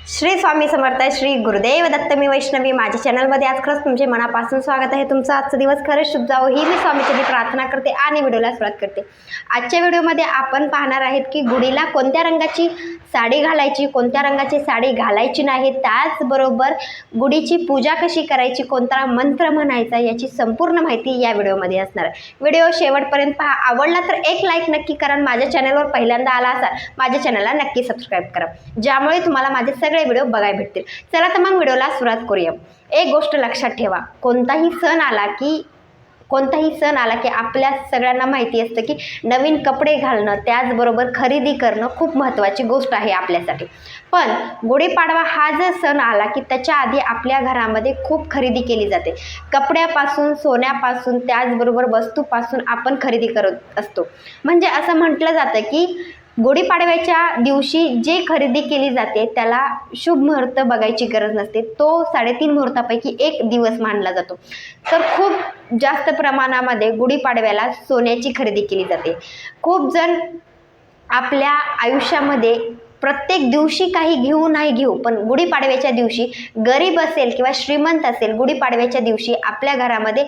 श्री स्वामी समर्थ, श्री गुरुदेव दत्त, मी वैष्णवी. माझ्या चॅनलमध्ये आज खरंच तुमचे मनापासून स्वागत आहे. तुमचा आजचा दिवस खरंच शुभ जावो ही मी स्वामीचरणी प्रार्थना करते आणि व्हिडिओला सुरुवात करते. आजच्या व्हिडिओमध्ये आपण पाहणार आहेत की गुढीला कोणत्या रंगाची साडी घालायची, कोणत्या रंगाची साडी घालायची नाही, त्याचबरोबर गुढीची पूजा कशी करायची, कोणता मंत्र म्हणायचा, याची संपूर्ण माहिती या व्हिडिओमध्ये असणार आहे. व्हिडिओ शेवटपर्यंत पहा. आवडला तर एक लाईक नक्की करा. माझ्या चॅनलवर पहिल्यांदा आला असाल माझ्या चॅनलला नक्की सबस्क्राईब करा, ज्यामुळे तुम्हाला माझे सगळे व्हिडिओ बघायला भेटतील. चला तर मग व्हिडिओला सुरुवात करूया. एक गोष्ट लक्षात ठेवा, कोणताही सण आला की आपल्या सगळ्यांना माहिती असतं की नवीन कपडे घालणं, त्याचबरोबर खरेदी करणं खूप महत्त्वाची गोष्ट आहे आपल्यासाठी. पण गुढीपाडवा हा जर सण आला की त्याच्या आधी आपल्या घरामध्ये खूप खरेदी केली जाते. कपड्यापासून, सोन्यापासून, त्याचबरोबर वस्तूपासून आपण खरेदी करत असतो. म्हणजे असं म्हटलं जातं की गुढीपाडव्याच्या दिवशी जे खरेदी केली जाते त्याला शुभ मुहूर्त बघायची गरज नसते. तो 3.5 मुहूर्तापैकी एक दिवस मानला जातो. तर खूप जास्त प्रमाणामध्ये गुढीपाडव्याला सोन्याची खरेदी केली जाते. खूप जण आपल्या आयुष्यामध्ये प्रत्येक दिवशी काही घेऊ नाही घेऊ, पण गुढीपाडव्याच्या दिवशी गरीब असेल किंवा श्रीमंत असेल, गुढीपाडव्याच्या दिवशी आपल्या घरामध्ये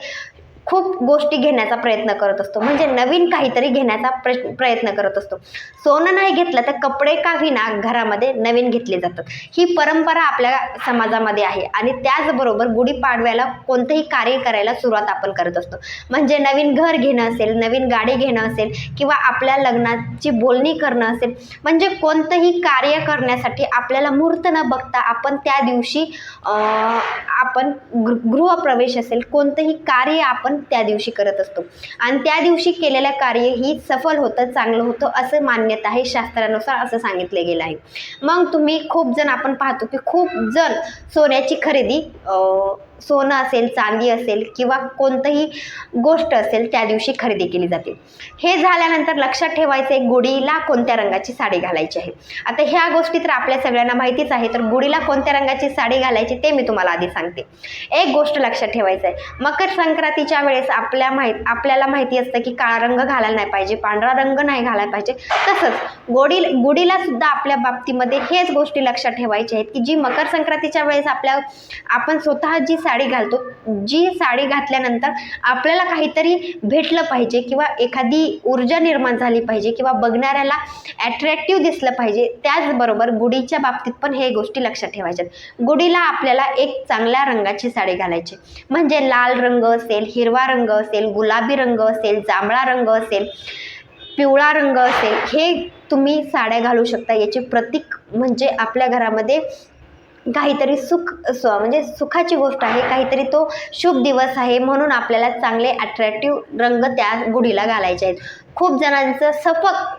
खूप गोष्टी घेण्याचा प्रयत्न करत असतो. म्हणजे नवीन काहीतरी घेण्याचा प्रयत्न करत असतो. सोनं नाही घेतलं तर कपडे का होईना घरामध्ये नवीन घेतले जातात. ही परंपरा आपल्या समाजामध्ये आहे. आणि त्याचबरोबर गुढीपाडव्याला कोणतेही कार्य करायला सुरुवात आपण करत असतो. म्हणजे नवीन घर घेणं असेल, नवीन गाडी घेणं असेल, किंवा आपल्या लग्नाची बोलणी करणं असेल, म्हणजे कोणतंही कार्य करण्यासाठी आपल्याला मुहूर्त न बघता आपण त्या दिवशी आपण गृहप्रवेश असेल, कोणतंही कार्य आपण त्या दिवशी करत असतो. आणि त्या दिवशी केलेलं कार्य ही सफल होतं, चांगलं होतं असं मान्यता आहे. शास्त्रानुसार असं सांगितलं गेलं आहे. मग तुम्ही खूप जण आपण पाहतो की खूप जण सोन्याची खरेदी, सोनं असेल, चांदी असेल, किंवा कोणतंही गोष्ट असेल त्या दिवशी खरेदी केली जाते. हे झाल्यानंतर लक्षात ठेवायचं आहे गुढीला कोणत्या रंगाची साडी घालायची आहे. आता ह्या गोष्टी तर आपल्या सगळ्यांना माहितीच आहे. तर गुढीला कोणत्या रंगाची साडी घालायची ते मी तुम्हाला आधी सांगते. एक गोष्ट लक्षात ठेवायचं आहे, मकर संक्रांतीच्या वेळेस आपल्याला माहिती असतं की काळा रंग घालायला नाही पाहिजे, पांढरा रंग नाही घालायला पाहिजे. तसंच गुढीला सुद्धा आपल्या बाबतीमध्ये हेच गोष्टी लक्षात ठेवायच्या आहेत की जी मकर संक्रांतीच्या वेळेस आपण स्वतः जी साडी घालतो, जी साडी घातल्यानंतर आपल्याला काहीतरी भेटलं पाहिजे, किंवा एखादी ऊर्जा निर्माण झाली पाहिजे, किंवा बघणाऱ्याला अट्रॅक्टिव्ह दिसलं पाहिजे. त्याचबरोबर गुढीच्या बाबतीत पण हे गोष्टी लक्षात ठेवायच्यात. गुढीला आपल्याला एक चांगल्या रंगाची साडी घालायची. म्हणजे लाल रंग असेल, हिरवा रंग असेल, गुलाबी रंग असेल, जांभळा रंग असेल, पिवळा रंग असेल, हे तुम्ही साड्या घालू शकता. याचे प्रतीक म्हणजे आपल्या घरामध्ये काहीतरी म्हणजे सुखाची गोष्ट आहे, काहीतरी तो शुभ दिवस आहे, म्हणून आपल्याला चांगले अट्रॅक्टिव्ह रंग त्या गुढीला घालायचे आहेत. खूप जणांचं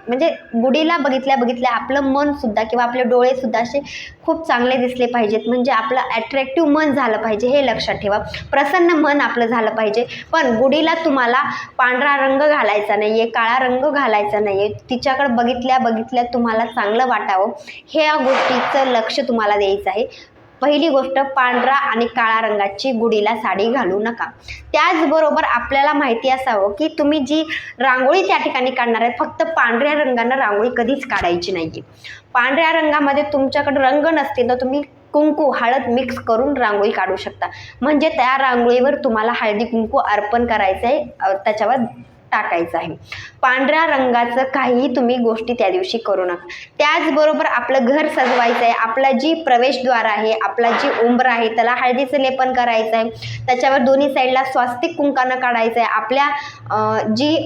म्हणजे गुढीला बघितल्या आपलं मन सुद्धा, किंवा आपले डोळे सुद्धा असे खूप चांगले दिसले पाहिजेत. म्हणजे आपलं अट्रॅक्टिव्ह मन झालं पाहिजे, हे लक्षात ठेवा. प्रसन्न मन आपलं झालं पाहिजे. पण गुढीला तुम्हाला पांढरा रंग घालायचा नाहीये, काळा रंग घालायचा नाहीये. तिच्याकडे बघितल्या तुम्हाला चांगलं वाटावं, ह्या गोष्टीचं लक्ष तुम्हाला द्यायचं आहे. पहिली गोष्ट, पांढरा आणि काळा रंगाची गुढीला साडी घालू नका. त्याचबरोबर आपल्याला माहिती असावं की तुम्ही जी रांगोळी त्या ठिकाणी काढणार आहे, फक्त पांढऱ्या रंगानं रांगोळी कधीच काढायची नाही. पांढऱ्या रंगामध्ये तुमच्याकडे रंग नसतील तर तुम्ही कुंकू, हळद मिक्स करून रांगोळी काढू शकता. म्हणजे त्या रांगोळीवर तुम्हाला हळदी कुंकू अर्पण करायचं आहे, त्याच्यावर टाकायचं आहे. पांढऱ्या रंगाचं काहीही तुम्ही गोष्टी त्या दिवशी करू नका. त्याचबरोबर आपलं घर सजवायचं आहे, आपला जी प्रवेशद्वार आहे, आपला जी उंबर आहे, त्याला हळदीचं लेपन करायचं आहे. त्याच्यावर दोन्ही साईडला स्वास्तिक कुंकानं काढायचं आहे. आपल्या जी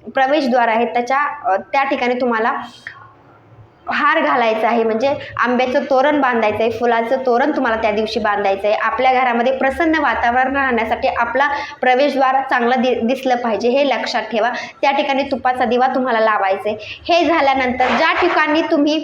प्रवेशद्वार आहे त्या ठिकाणी तुम्हाला हार घालायचा आहे. म्हणजे आंब्याचं तोरण बांधायचं आहे, फुलाचं तोरण तुम्हाला त्या दिवशी बांधायचं आहे. आपल्या घरामध्ये प्रसन्न वातावरण राहण्यासाठी आपला प्रवेशद्वार चांगला दिसलं पाहिजे, हे लक्षात ठेवा. त्या ठिकाणी तुपाचा दिवा तुम्हाला लावायचा आहे. हे झाल्यानंतर ज्या ठिकाणी तुम्ही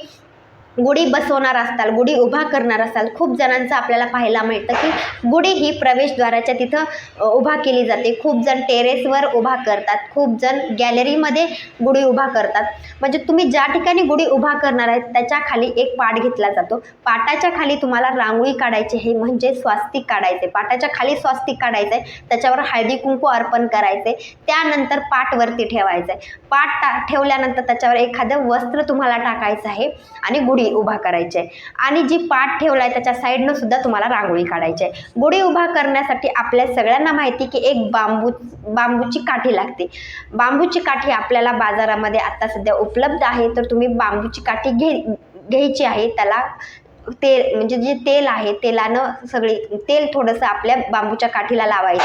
गुढी बसवणार असाल, गुढी उभा करणार असाल, खूप जणांचं आपल्याला पाहायला मिळतं की गुढी ही प्रवेशद्वाराच्या तिथं उभा केली जाते. खूप जण टेरेसवर उभा करतात, खूप जण गॅलरीमध्ये गुढी उभा करतात. म्हणजे तुम्ही ज्या ठिकाणी गुढी उभा करणार आहेत त्याच्या खाली एक पाट घेतला जातो. पाटाच्या खाली तुम्हाला रांगोळी काढायची आहे, म्हणजे स्वास्तिक काढायचे. पाटाच्या खाली स्वास्तिक काढायचं आहे, त्याच्यावर हळदी कुंकू अर्पण करायचे. त्यानंतर पाट वरती ठेवायचं आहे. पाट ठेवल्यानंतर त्याच्यावर एखादं वस्त्र तुम्हाला टाकायचं आहे आणि गुढी गुढी उभा करायची आहे आणि जी पाट ठेवला आहे त्याच्या साईडनं सुद्धा तुम्हाला रांगोळी काढायची आहे. गुढी उभा करण्यासाठी आपल्या सगळ्यांना माहिती की एक बांबूची काठी लागते. बांबूची काठी आपल्याला बाजारामध्ये आता सध्या उपलब्ध आहे, तर तुम्ही बांबूची काठी घ्यायची आहे. त्याला तेल म्हणजे जे तेल आहे तेलानं सगळी तेल थोडंसं आपल्या बांबूच्या काठीला लावायचं.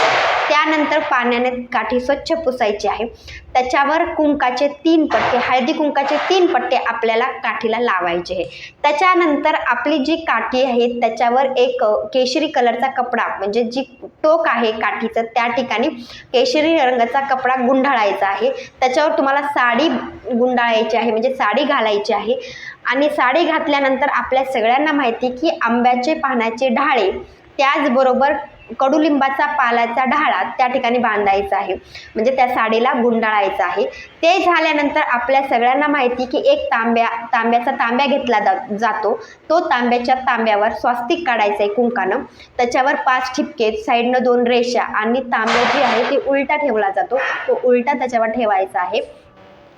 त्यानंतर पाण्याने काठी स्वच्छ पुसायची आहे. त्याच्यावर कुंकाचे 3 पट्टे, हळदी कुंकाचे 3 पट्टे आपल्याला काठीला लावायचे आहे. त्याच्यानंतर आपली जी काठी आहे त्याच्यावर एक केशरी कलरचा कपडा म्हणजे जी टोक आहे काठीचं त्या ठिकाणी केशरी रंगाचा कपडा गुंडाळायचा आहे. त्याच्यावर तुम्हाला साडी गुंडाळायची आहे म्हणजे साडी घालायची आहे. आणि साडी घातल्यानंतर आपल्या सगळ्यांना माहिती की आंब्याचे पानाचे ढाळे त्याचबरोबर कडुलिंबाचा पालाचा ढाळा त्या ठिकाणी बांधायचा आहे म्हणजे त्या साडीला गुंडाळायचा आहे. ते झाल्यानंतर आपल्या सगळ्यांना माहिती की एक तांब्याचा तांब्या घेतला जातो. तो तांब्याच्या तांब्यावर स्वास्तिक काढायचं आहे कुंकानं. त्याच्यावर 5 ठिपके, साईडनं 2 रेषा आणि तांब्या जी आहे ती उलटा ठेवला जातो. तो उलटा त्याच्यावर ठेवायचा आहे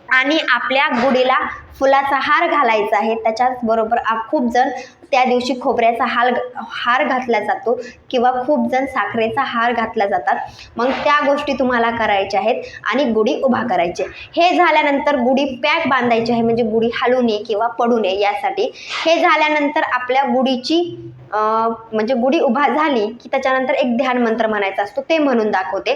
आणि आपल्या गुढीला फुलाचा हार घालायचा आहे. त्याच्याचबरोबर खूप जण त्या दिवशी खोबऱ्याचा हार घातला जातो किंवा खूप जण साखरेचा हार घातला जातात. मग त्या गोष्टी तुम्हाला करायच्या आहेत आणि गुढी उभा करायची. हे झाल्यानंतर गुढी पॅक बांधायची आहे म्हणजे गुढी हलू नये किंवा पडू नये यासाठी. हे झाल्यानंतर आपल्या गुढीची म्हणजे गुढी उभा झाली की त्याच्यानंतर एक ध्यान मंत्र म्हणायचा असतो, ते म्हणून दाखवते.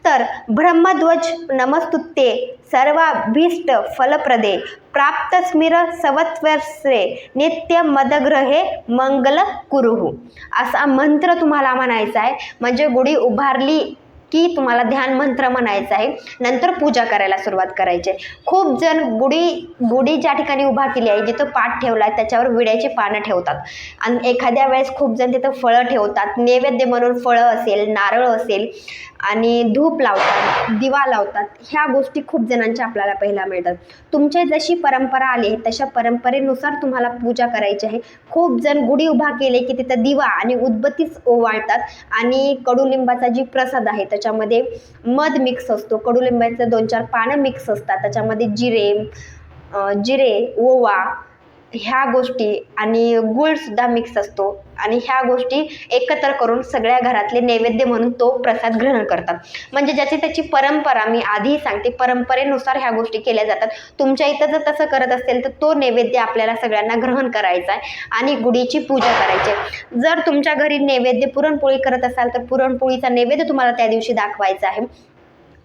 तर ब्रह्मध्वज नमस्तुते सर्वाभीष्ट फलप्रदे प्राप्त स्मिर सवत्वर्षे नित्य मदग्रहे मंगल कुरुहू असा मंत्र तुम्हाला म्हणायचा आहे. म्हणजे गुढी उभारली की तुम्हाला ध्यान मंत्र म्हणायचा आहे. नंतर पूजा करायला सुरुवात करायची आहे. खूप जण गुढी ज्या ठिकाणी उभा केली आहे जिथं पाट ठेवला आहे त्याच्यावर विड्याची पानं ठेवतात आणि एखाद्या वेळेस खूप जण तिथं फळं ठेवतात. नैवेद्य म्हणून फळं असेल, नारळ असेल आणि धूप लावतात, दिवा लावतात. ह्या गोष्टी खूप जणांच्या आपल्याला पाहायला मिळतात. तुमची जशी परंपरा आली आहे तशा परंपरेनुसार तुम्हाला पूजा करायची आहे. खूप जण गुढी उभा केले की तिथं दिवा आणि उदबत्तीच ओवाळतात आणि कडुलिंबाचा जी प्रसाद आहे त्याच्यामध्ये मध मिक्स असतो, कडुलिंबाचं 2-4 पानं मिक्स असतात, त्याच्यामध्ये जिरे, ओवा ह्या गोष्टी आणि गूळसुद्धा मिक्स असतो आणि ह्या गोष्टी एकत्र करून सगळ्या घरातले नैवेद्य म्हणून तो प्रसाद ग्रहण करतात. म्हणजे ज्याची त्याची परंपरा, मी आधी सांगते, परंपरेनुसार ह्या गोष्टी केल्या जातात. तुमच्या इथं जर तसं करत असेल तर तो नैवेद्य आपल्याला सगळ्यांना ग्रहण करायचा आहे आणि गुढीची पूजा करायची आहे. जर तुमच्या घरी नैवेद्य पुरणपोळी करत असाल तर पुरणपोळीचा नैवेद्य तुम्हाला त्या दिवशी दाखवायचा आहे.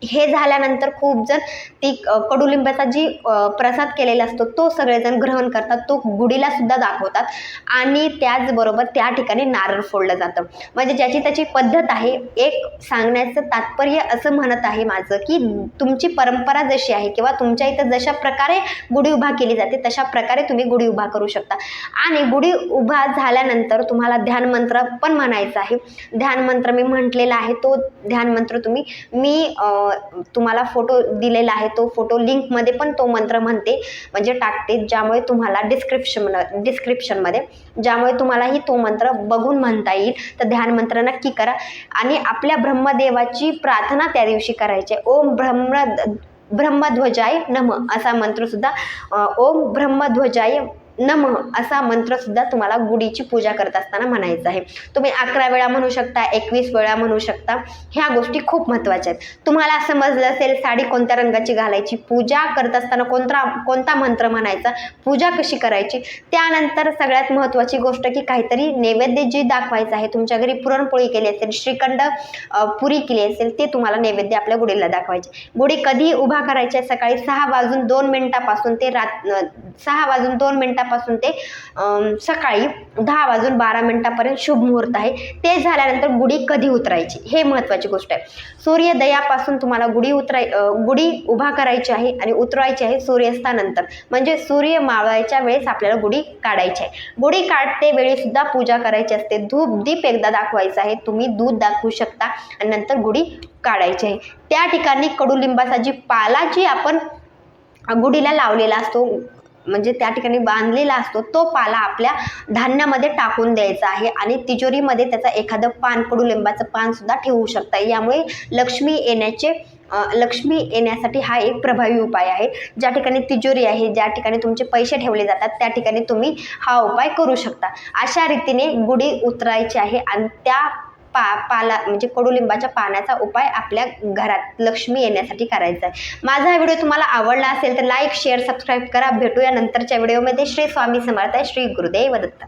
हे झाल्यानंतर खूप जण ती कडुलिंबाचा जी प्रसाद केलेला असतो तो सगळेजण ग्रहण करतात, तो गुढीला सुद्धा दाखवतात आणि त्याचबरोबर त्या ठिकाणी नारळ फोडलं जातं. म्हणजे ज्याची त्याची पद्धत आहे. एक सांगण्याचं तात्पर्य असं म्हणत आहे माझं की तुमची परंपरा जशी आहे किंवा तुमच्या इथं जशा प्रकारे गुढी उभा केली जाते तशा प्रकारे तुम्ही गुढी उभा करू शकता. आणि गुढी उभा झाल्यानंतर तुम्हाला ध्यानमंत्र पण म्हणायचा आहे. ध्यानमंत्र मी म्हटलेला आहे, तो ध्यानमंत्र मी तुम्हाला फोटो दिलेला आहे, तो फोटो लिंकमध्ये पण तो मंत्र म्हणते म्हणजे टाकते, ज्यामुळे तुम्हाला डिस्क्रिप्शनमध्ये ज्यामुळे तुम्हालाही तो मंत्र बघून म्हणता येईल. तर ध्यान मंत्र नक्की करा आणि आपल्या ब्रह्मदेवाची प्रार्थना त्या दिवशी करायची. ओम ब्रह्मध्वजाय नमः असा मंत्र सुद्धा, ओम ब्रह्मध्वजाय नमः असा मंत्र सुद्धा तुम्हाला गुढीची पूजा करत असताना म्हणायचा आहे. तुम्ही 11 वेळा म्हणू शकता, 21 वेळा म्हणू शकता. ह्या गोष्टी खूप महत्त्वाच्या आहेत. तुम्हाला समजलं असेल साडी कोणत्या रंगाची घालायची, पूजा करत असताना कोणता मंत्र म्हणायचा, पूजा कशी करायची. त्यानंतर सगळ्यात महत्त्वाची गोष्ट की काहीतरी नैवेद्य जी दाखवायचं आहे. तुमच्या घरी पुरणपोळी केली असेल, श्रीखंड पुरी केली असेल, ते तुम्हाला नैवेद्य आपल्या गुढीला दाखवायचे. गुढी कधी उभा करायची आहे? सकाळी 6:02 ते 6:02 ते सकाळी 10:12 शुभ मुहूर्त आहे. ते झाल्यानंतर गुढी कधी उतरायची हे महत्त्वाची गोष्ट आहे. सूर्योदयापासून तुम्हाला गुढी उभा करायची आहे आणि उतरवायची आहे सूर्यास्तानंतर, म्हणजे सूर्य मावळायच्या वेळेस आपल्याला गुढी काढायची आहे. गुढी काढते वेळी सुद्धा पूजा करायची असते. धूप दीप एकदा दाखवायचा आहे, तुम्ही दूध दाखवू शकता आणि नंतर गुढी काढायची आहे. त्या ठिकाणी कडुलिंबाचा जी पाला जी आपण गुढीला लावलेला असतो म्हणजे त्या ठिकाणी बांधलेला असतो, तो पाला आपल्या धान्यामध्ये टाकून द्यायचा आहे आणि तिजोरीमध्ये त्याचा एखादं पान, कडुलिंबाचं पान सुद्धा ठेवू शकता. यामुळे लक्ष्मी येण्याचे लक्ष्मी येण्यासाठी हा एक प्रभावी उपाय आहे। ज्या ठिकाणी तिजोरी आहे, ज्या ठिकाणी तुमचे पैसे ठेवले जातात त्या ठिकाणी तुम्ही हा उपाय करू शकता। अशा रीतीने गुढी उतरायची आहे आणि त्या पाला म्हणजे कडुलिंबाच्या पानाचा उपाय आपल्या घरात लक्ष्मी येण्यासाठी करायचा आहे। माझा हा व्हिडिओ तुम्हाला आवडला असेल तर लाईक शेअर सबस्क्राईब करा। भेटूया नंतरच्या व्हिडिओमध्ये। श्री स्वामी समर्थ, श्री गुरुदेव दत्त।